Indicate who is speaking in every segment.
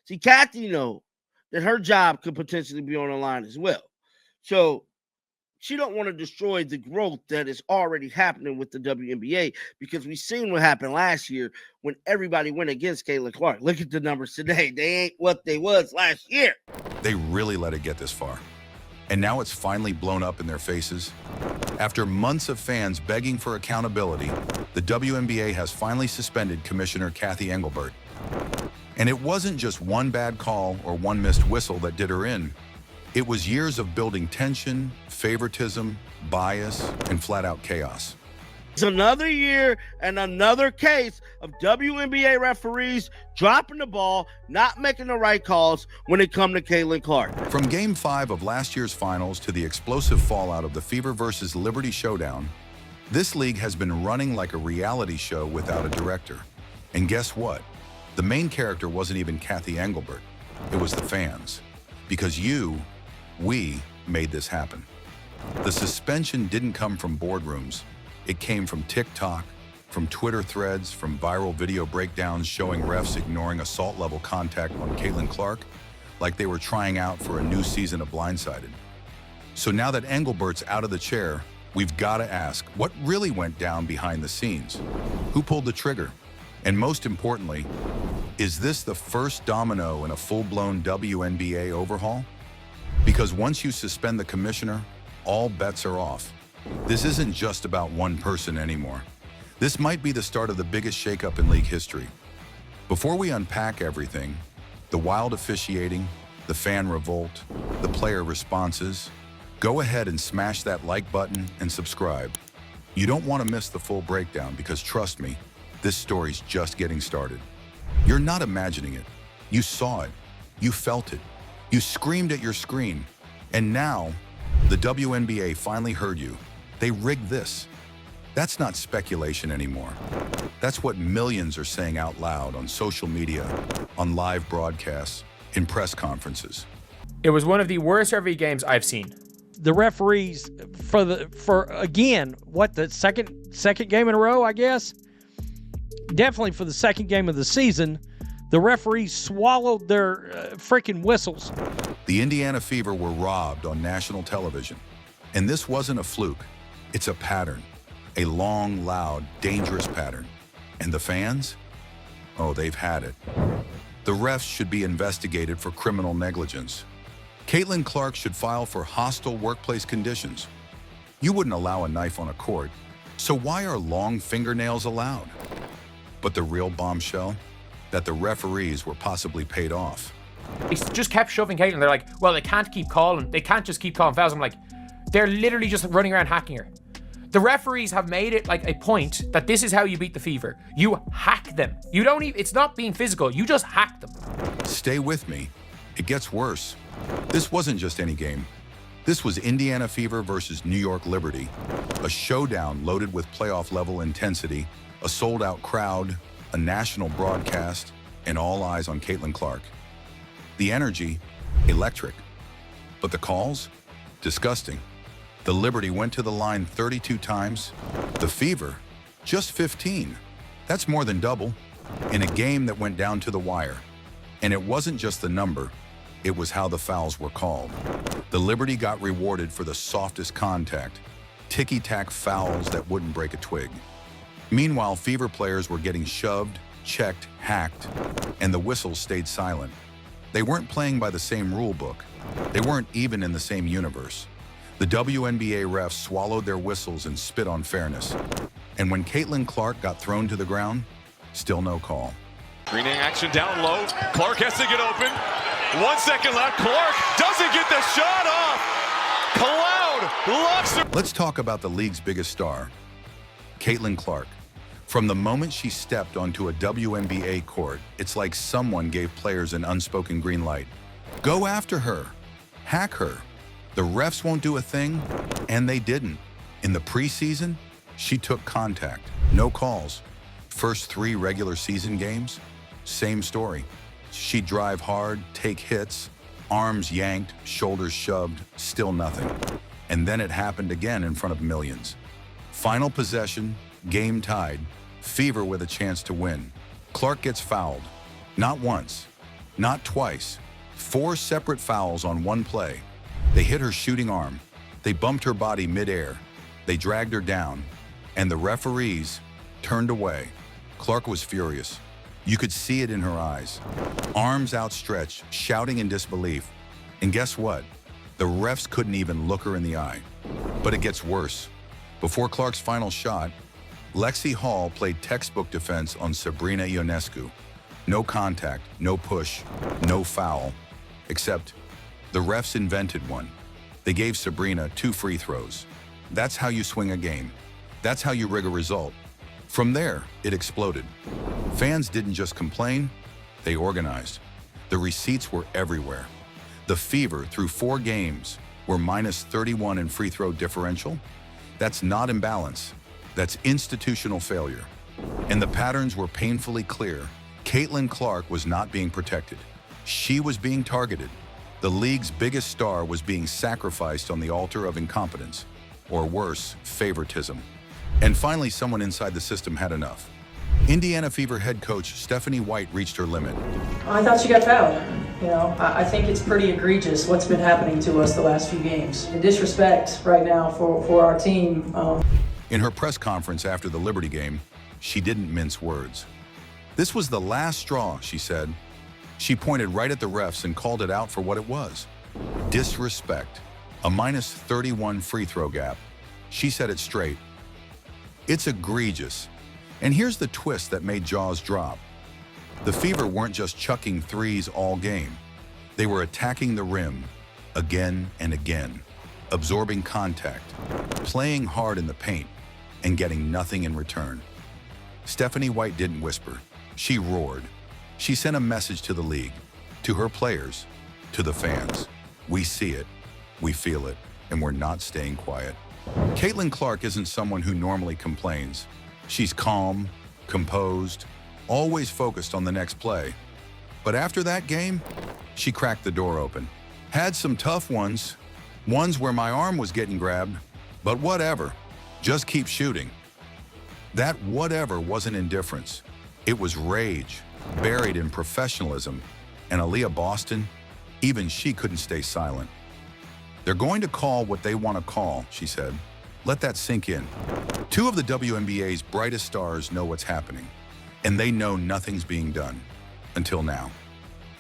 Speaker 1: See, Kathy know that her job could potentially be on the line as well. So she don't want to destroy the growth that is already happening with the WNBA, because we've seen what happened last year when everybody went against Caitlin Clark. Look at the numbers today. They ain't what they was last year.
Speaker 2: They really let it get this far. And now it's finally blown up in their faces. After months of fans begging for accountability, the WNBA has finally suspended Commissioner Cathy Engelbert. And it wasn't just one bad call or one missed whistle that did her in. It was years of building tension, favoritism, bias, and flat-out chaos.
Speaker 1: It's another year and another case of WNBA referees dropping the ball, not making the right calls when it comes to Caitlin Clark.
Speaker 2: From Game 5 of last year's finals to the explosive fallout of the Fever versus Liberty showdown, this league has been running like a reality show without a director. And guess what? The main character wasn't even Cathy Engelbert. It was the fans. Because we made this happen. The suspension didn't come from boardrooms. It came from TikTok, from Twitter threads, from viral video breakdowns showing refs ignoring assault-level contact on Caitlin Clark like they were trying out for a new season of Blindsided. So now that Engelbert's out of the chair, we've got to ask, what really went down behind the scenes? Who pulled the trigger? And most importantly, is this the first domino in a full-blown WNBA overhaul? Because once you suspend the commissioner, all bets are off. This isn't just about one person anymore. This might be the start of the biggest shakeup in league history. Before we unpack everything, the wild officiating, the fan revolt, the player responses, go ahead and smash that like button and subscribe. You don't want to miss the full breakdown because trust me, this story's just getting started. You're not imagining it. You saw it. You felt it. You screamed at your screen. And now, the WNBA finally heard you. They rigged this. That's not speculation anymore. That's what millions are saying out loud on social media, on live broadcasts, in press conferences.
Speaker 3: It was one of the worst referee games I've seen.
Speaker 4: The referees for again, what, the second game in a row, I guess? Definitely for the second game of the season, the referees swallowed their freaking whistles.
Speaker 2: The Indiana Fever were robbed on national television. And this wasn't a fluke. It's a pattern. A long, loud, dangerous pattern. And the fans? Oh, they've had it. The refs should be investigated for criminal negligence. Caitlin Clark should file for hostile workplace conditions. You wouldn't allow a knife on a court, so why are long fingernails allowed? But the real bombshell? That the referees were possibly paid off.
Speaker 3: They just kept shoving Caitlin. They're like, well, they can't just keep calling fouls. I'm like, they're literally just running around hacking her. The referees have made it like a point that this is how you beat the Fever. You hack them. You don't even, it's not being physical. You just hack them.
Speaker 2: Stay with me. It gets worse. This wasn't just any game. This was Indiana Fever versus New York Liberty. A showdown loaded with playoff-level intensity, a sold-out crowd, a national broadcast, and all eyes on Caitlin Clark. The energy, electric. But the calls? Disgusting. The Liberty went to the line 32 times. The Fever, just 15. That's more than double. In a game that went down to the wire. And it wasn't just the number, it was how the fouls were called. The Liberty got rewarded for the softest contact, ticky-tack fouls that wouldn't break a twig. Meanwhile, Fever players were getting shoved, checked, hacked, and the whistles stayed silent. They weren't playing by the same rule book. They weren't even in the same universe. The WNBA refs swallowed their whistles and spit on fairness. And when Caitlin Clark got thrown to the ground, still no call.
Speaker 5: Greening action down low. Clark has to get open. 1 second left. Clark doesn't get the shot off. Cloud locks her.
Speaker 2: Let's talk about the league's biggest star, Caitlin Clark. From the moment she stepped onto a WNBA court, it's like someone gave players an unspoken green light. Go after her. Hack her. The refs won't do a thing, and they didn't. In the preseason, she took contact. No calls. First 3 regular season games, same story. She'd drive hard, take hits, arms yanked, shoulders shoved, still nothing. And then it happened again in front of millions. Final possession, game tied, Fever with a chance to win. Clark gets fouled. Not once, Not twice. 4 separate fouls on one play. They hit her shooting arm. They bumped her body midair. They dragged her down. And the referees turned away. Clark was furious. You could see it in her eyes. Arms outstretched, shouting in disbelief. And guess what? The refs couldn't even look her in the eye. But it gets worse. Before Clark's final shot, Lexi Hall played textbook defense on Sabrina Ionescu. No contact, no push, no foul. Except the refs invented one. They gave Sabrina 2 free throws. That's how you swing a game. That's how you rig a result. From there, it exploded. Fans didn't just complain, they organized. The receipts were everywhere. The Fever, through 4 games, were minus 31 in free throw differential. That's not imbalance. That's institutional failure. And the patterns were painfully clear. Caitlin Clark was not being protected. She was being targeted. The league's biggest star was being sacrificed on the altar of incompetence, or worse, favoritism. And finally, someone inside the system had enough. Indiana Fever head coach Stephanie White reached her limit.
Speaker 6: I thought she got fouled. I think it's pretty egregious what's been happening to us the last few games. The disrespect right now for our team.
Speaker 2: In her press conference after the Liberty game, she didn't mince words. This was the last straw, she said. She pointed right at the refs and called it out for what it was. Disrespect. A minus 31 free throw gap. She said it straight. It's egregious. And here's the twist that made jaws drop. The Fever weren't just chucking threes all game. They were attacking the rim again and again, absorbing contact, playing hard in the paint, and getting nothing in return. Stephanie White didn't whisper. She roared. She sent a message to the league, to her players, to the fans. We see it, we feel it, and we're not staying quiet. Caitlin Clark isn't someone who normally complains. She's calm, composed, always focused on the next play. But after that game, she cracked the door open. Had some tough ones where my arm was getting grabbed, but whatever, just keep shooting. That whatever wasn't indifference. It was rage, buried in professionalism. And Aaliyah Boston, even she couldn't stay silent. They're going to call what they want to call, she said. Let that sink in. 2 of the WNBA's brightest stars know what's happening, and they know nothing's being done. Until now.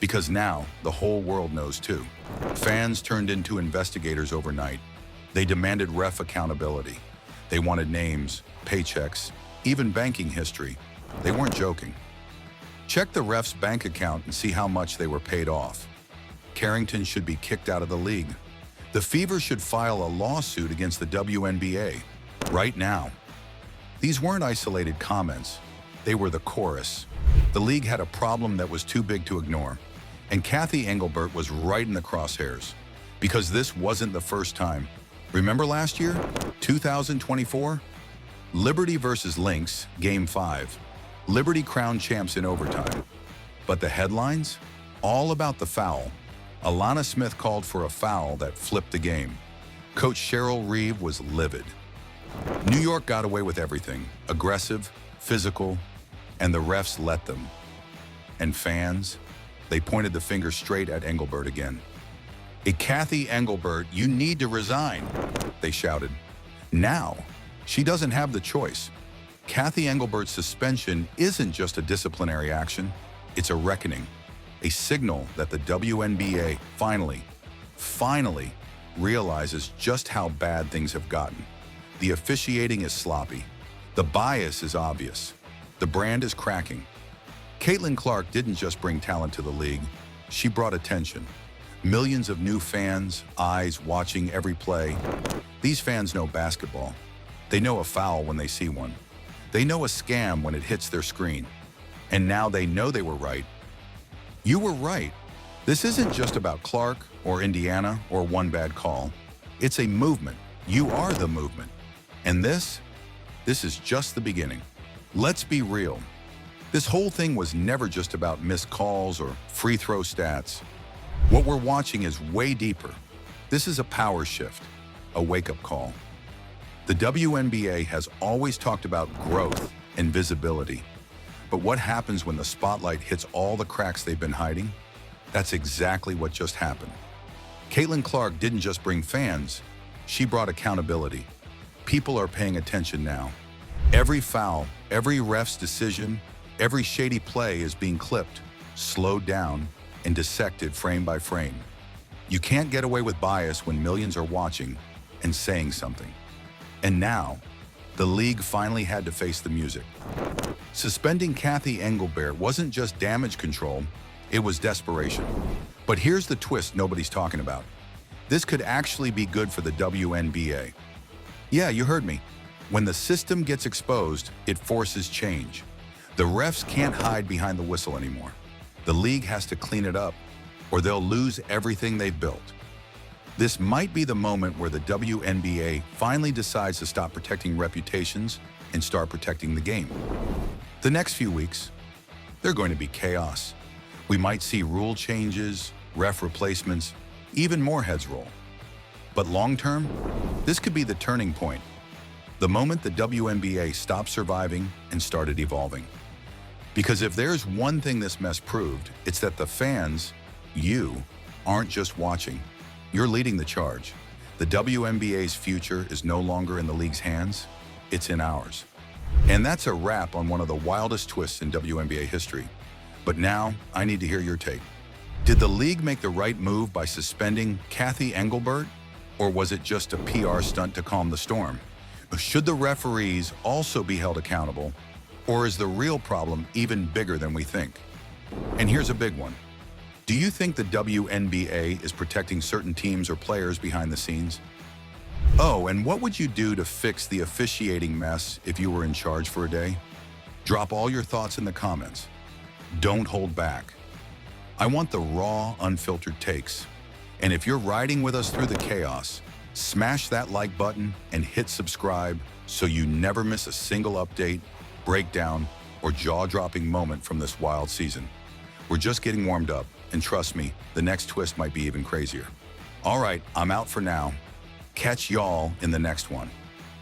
Speaker 2: Because now, the whole world knows too. Fans turned into investigators overnight. They demanded ref accountability. They wanted names, paychecks, even banking history. They weren't joking. Check the ref's bank account and see how much they were paid off. Carrington should be kicked out of the league. The Fever should file a lawsuit against the WNBA right now. These weren't isolated comments. They were the chorus. The league had a problem that was too big to ignore. And Kathy Engelbert was right in the crosshairs. Because this wasn't the first time. Remember last year? 2024? Liberty versus Lynx, Game 5. Liberty crowned champs in overtime. But the headlines? All about the foul. Alana Smith called for a foul that flipped the game. Coach Cheryl Reeve was livid. New York got away with everything. Aggressive, physical, and the refs let them. And fans? They pointed the finger straight at Engelbert again. Kathy Engelbert, you need to resign, they shouted. Now, she doesn't have the choice. Kathy Engelbert's suspension isn't just a disciplinary action, it's a reckoning, a signal that the WNBA finally realizes just how bad things have gotten. The officiating is sloppy. The bias is obvious. The brand is cracking. Caitlin Clark didn't just bring talent to the league, she brought attention. Millions of new fans, eyes watching every play. These fans know basketball. They know a foul when they see one. They know a scam when it hits their screen. And now they know they were right. You were right. This isn't just about Clark or Indiana or one bad call. It's a movement. You are the movement. And this is just the beginning. Let's be real. This whole thing was never just about missed calls or free throw stats. What we're watching is way deeper. This is a power shift, a wake-up call. The WNBA has always talked about growth and visibility. But what happens when the spotlight hits all the cracks they've been hiding? That's exactly what just happened. Caitlin Clark didn't just bring fans, she brought accountability. People are paying attention now. Every foul, every ref's decision, every shady play is being clipped, slowed down, and dissected frame by frame. You can't get away with bias when millions are watching and saying something. And now, the league finally had to face the music. Suspending Kathy Engelbert wasn't just damage control, it was desperation. But here's the twist nobody's talking about. This could actually be good for the WNBA. Yeah, you heard me. When the system gets exposed, it forces change. The refs can't hide behind the whistle anymore. The league has to clean it up, or they'll lose everything they've built. This might be the moment where the WNBA finally decides to stop protecting reputations and start protecting the game. The next few weeks, they're going to be chaos. We might see rule changes, ref replacements, even more heads roll. But long-term, this could be the turning point. The moment the WNBA stopped surviving and started evolving. Because if there's one thing this mess proved, it's that the fans, you, aren't just watching. You're leading the charge. The WNBA's future is no longer in the league's hands, it's in ours. And that's a wrap on one of the wildest twists in WNBA history. But now, I need to hear your take. Did the league make the right move by suspending Kathy Engelbert? Or was it just a PR stunt to calm the storm? Should the referees also be held accountable? Or is the real problem even bigger than we think? And here's a big one. Do you think the WNBA is protecting certain teams or players behind the scenes? Oh, and what would you do to fix the officiating mess if you were in charge for a day? Drop all your thoughts in the comments. Don't hold back. I want the raw, unfiltered takes. And if you're riding with us through the chaos, smash that like button and hit subscribe so you never miss a single update, breakdown, or jaw-dropping moment from this wild season. We're just getting warmed up, and trust me, the next twist might be even crazier. All right, I'm out for now. Catch y'all in the next one.